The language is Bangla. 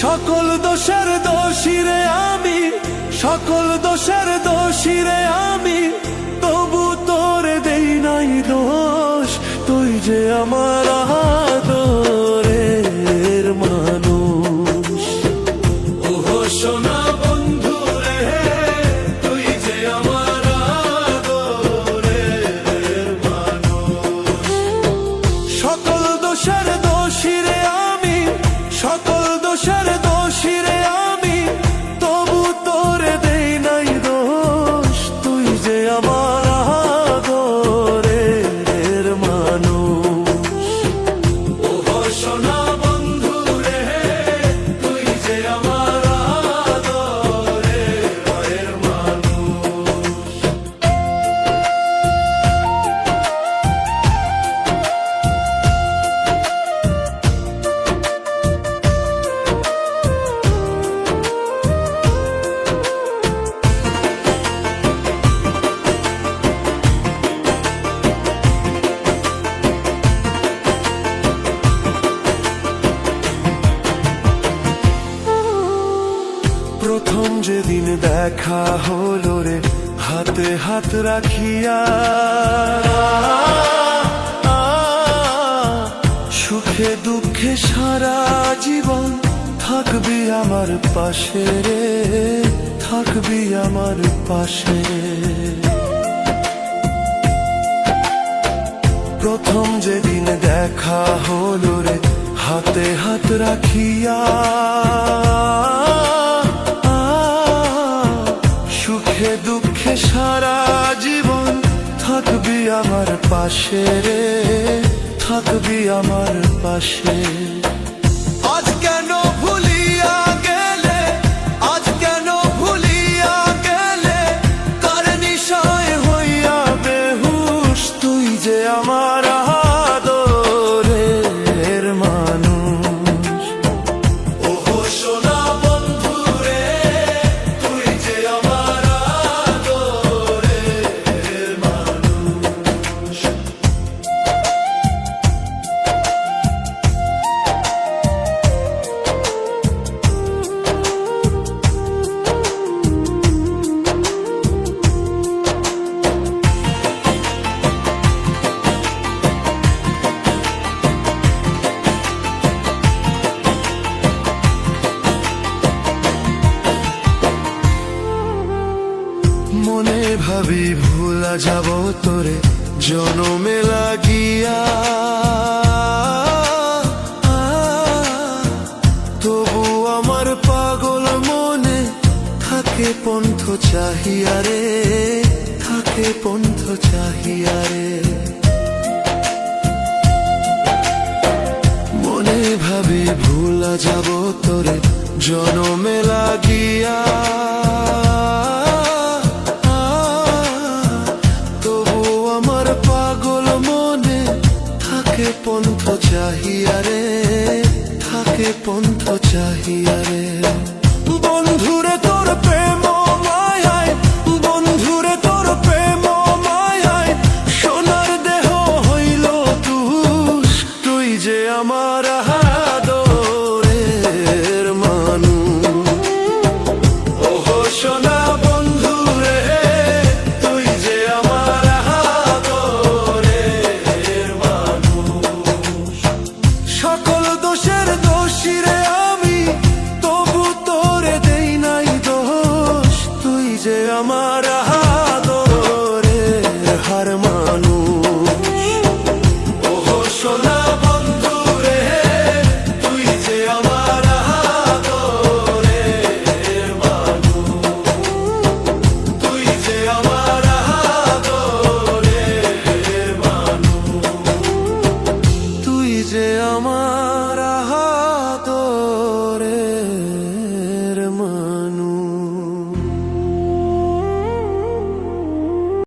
সকল দোষের দোষী রে আমি, সকল দোষের দোষী রে আমি, তবু তোরে দেই নাই দোষ। তুই যে আমার আদরের মানুষ। ওহো সোনা বন্ধু রে, তুই যে আমার আদরের মানুষ। সকল দোষের দোষী রে আমি, সকল দোষের দোষী রে আমি, তবু তোরে দেই নাই দোষ। তুই যে আমার আদরের মানুষ। ওহো সোনা বন্ধু রে, তুই যে আমার আদরের মানুষ। প্রথম যেদিন দেখা হলো রে, হাতে হাত রাখিয়া, সুখে দুঃখে সারা জীবন থাকবি আমার পাশে রে, থাকবি আমার পাশে। প্রথম যেদিন দেখা হলো রে, হাতে হাত রাখিয়া, সুখে দুঃখে সারা জীবন থাকবি আমার পাশে রে, থাকবি আমার পাশে। আজ কেন ভুলিয়া গেলে, আজ কেন ভুলিয়া গেলে, কার নিশায় হইয়া বেহুশ। তুই যে আমার আদরের মানুষ। ওহো সোনা বন্ধু রে, তুই যে আমার আদরের মানুষ। মনে ভাবি ভুলা যাব তোরে জনমে লাগিয়া, তবু আমার পাগল মনে থাকে পন্থ চাহিয়া রে, থাকে পন্থ চাহিয়া রে। মনে ভাবি ভুলা যাব তোরে জনমে লাগিয়া, থাকে পন্থ চাহিয়া রে, থাকে পন্থ চাহিয়া রে। বন্ধুরে তোর প্রেম মায়ায়, বন্ধুরে তোর প্রেম মায়ায়, সোনার দেহ হইল তুষ। তুই যে আমার আদরের মানুষ। ওহো সোনা বন্ধু রে, তুই যে আমার আদরের মানুষ। সকল দোষের দোষী রে আমি, তবু তোরে দেই নাই দোষ। তুই যে আমার আদরের হার মানুষ। ওহো সোনা বন্ধু রে, তুই যে আমার আদরের মানুষ। তুই যে আমার আদরের মানুষ। তুই যে আমার